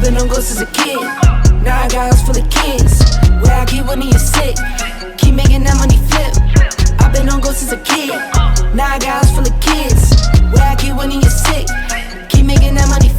I've been on go since a kid. Now I got house full of kids. Where I get when he is sick. Keep making that money flip. I've been on go since a kid. Now I got house full of kids. Where I get when he is sick. Keep making that money